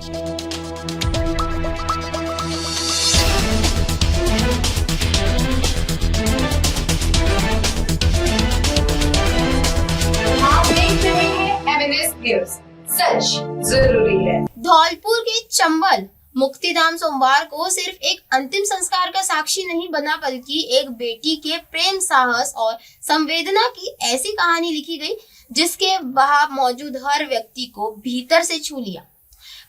आप देख रहे हैं एमएनएस न्यूज, सच जरूरी है। धौलपुर के चंबल मुक्तिधाम सोमवार को सिर्फ एक अंतिम संस्कार का साक्षी नहीं बना, बल्कि एक बेटी के प्रेम, साहस और संवेदना की ऐसी कहानी लिखी गई जिसके वहां मौजूद हर व्यक्ति को भीतर से छू लिया।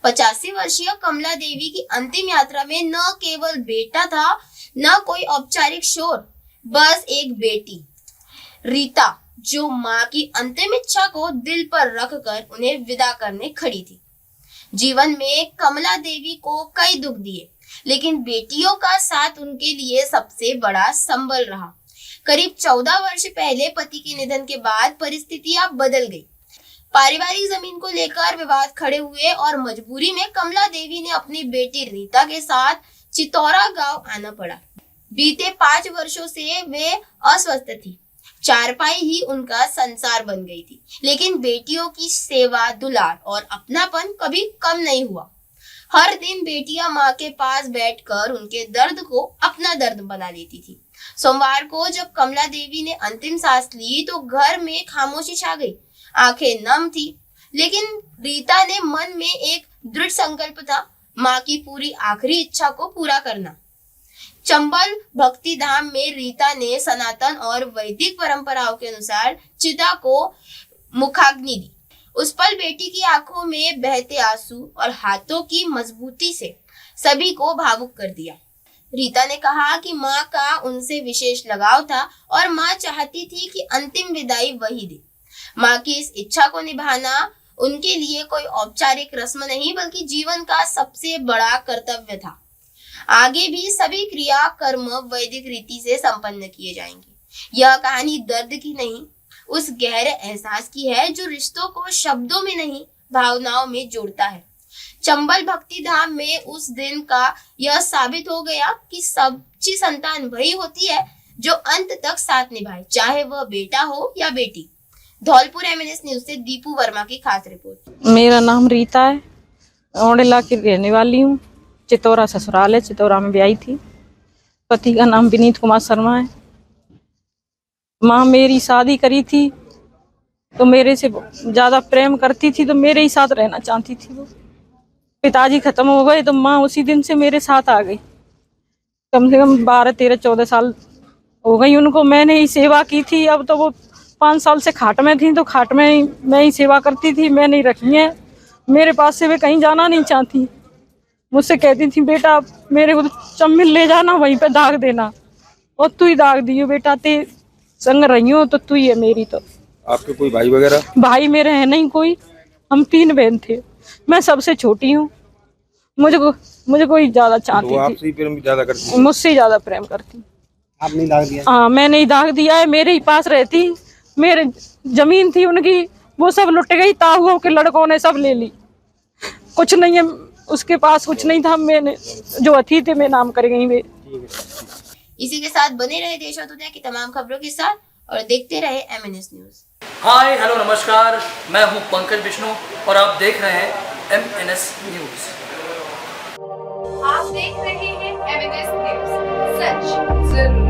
85 वर्षीय कमला देवी की अंतिम यात्रा में न केवल बेटा था, न कोई औपचारिक शोर, बस एक बेटी रीता, जो माँ की अंतिम इच्छा को दिल पर रखकर उन्हें विदा करने खड़ी थी। जीवन में कमला देवी को कई दुख दिए, लेकिन बेटियों का साथ उनके लिए सबसे बड़ा संबल रहा। करीब 14 वर्ष पहले पति के निधन के बाद परिस्थितियां बदल गई। पारिवारिक जमीन को लेकर विवाद खड़े हुए और मजबूरी में कमला देवी ने अपनी बेटी रीता के साथ चितौरा गांव आना पड़ा। बीते 5 वर्षों से वे अस्वस्थ थी, चारपाई ही उनका संसार बन गई थी, लेकिन बेटियों की सेवा, दुलार और अपनापन कभी कम नहीं हुआ। हर दिन बेटियां माँ के पास बैठकर उनके दर्द को अपना दर्द बना लेती थी। सोमवार को जब कमला देवी ने अंतिम सांस ली तो घर में खामोशी छा गई। आंखें नम थी, लेकिन रीता ने मन में एक दृढ़ संकल्प था, माँ की पूरी आखिरी इच्छा को पूरा करना। चंबल भक्ति धाम में रीता ने सनातन और वैदिक परंपराओं के अनुसार चिता को मुखाग्नि दी। उस पल बेटी की आंखों में बहते आंसू और हाथों की मजबूती से सभी को भावुक कर दिया। रीता ने कहा कि माँ का उनसे विशेष लगाव था और माँ चाहती थी कि अंतिम विदाई वही दे। माँ की इस इच्छा को निभाना उनके लिए कोई औपचारिक रस्म नहीं, बल्कि जीवन का सबसे बड़ा कर्तव्य था। आगे भी सभी क्रिया कर्म वैदिक रीति से संपन्न किए जाएंगे। यह कहानी दर्द की नहीं, उस गहरे एहसास की है जो रिश्तों को शब्दों में नहीं, भावनाओं में जोड़ता है। चंबल भक्ति धाम में उस दिन का यह साबित हो गया कि सच्ची संतान वही होती है जो अंत तक साथ निभाए, चाहे वह बेटा हो या बेटी। धौलपुर एमएनएस न्यूज से दीपू वर्मा की खास रिपोर्ट। मेरा नाम रीता है, औड़ेला की रहने वाली हूँ। चितौरा ससुराल है, चितौरा में ब्याही थी। पति का नाम विनीत कुमार शर्मा है। माँ मेरी शादी करी थी तो मेरे से ज़्यादा प्रेम करती थी, तो मेरे ही साथ रहना चाहती थी वो। पिताजी खत्म हो गए तो माँ उसी दिन से मेरे साथ आ गई। कम से कम 12, 13, 14 साल हो गई उनको मैंने ही सेवा की थी। अब तो वो 5 साल से खाट में थी, तो खाट में ही मैं ही सेवा करती थी। मैंने ही रखी है, मेरे पास से वे कहीं जाना नहीं चाहती। मुझसे कहती थी, बेटा मेरे को तो चम्मिल ले जाना, वहीं पे दाग देना, और तू ही दाग दियो बेटा, ते संग रही हो तो तू ही है मेरी। तो आपके कोई भाई वगैरह? भाई मेरे है नहीं कोई, हम 3 बहन थे, मैं सबसे छोटी हूँ। मुझे कोई ज्यादा चाहती तो आपसे ही प्रेम ज्यादा करती? मुझसे ज्यादा प्रेम करती। आपने दाग दिया? हाँ, मैंने ही दाग दिया है। मेरे ही पास रहती, मेरे जमीन थी उनकी, वो सब लुट गई। ताहुओं के लड़कों ने सब ले ली, कुछ नहीं है उसके पास, कुछ नहीं था। मैंने जो अथी थे मैं नाम कर गई वे। इसी के साथ बने रहे देश और दुनिया की तमाम खबरों के साथ और देखते रहे एमएनएस न्यूज। हाय हेलो नमस्कार, मैं हूं पंकज विष्णु और आप देख रहे हैं एमएनएस न्यूज। आप देख रहे हैं एमएनएस न्यूज, सच जरूरी।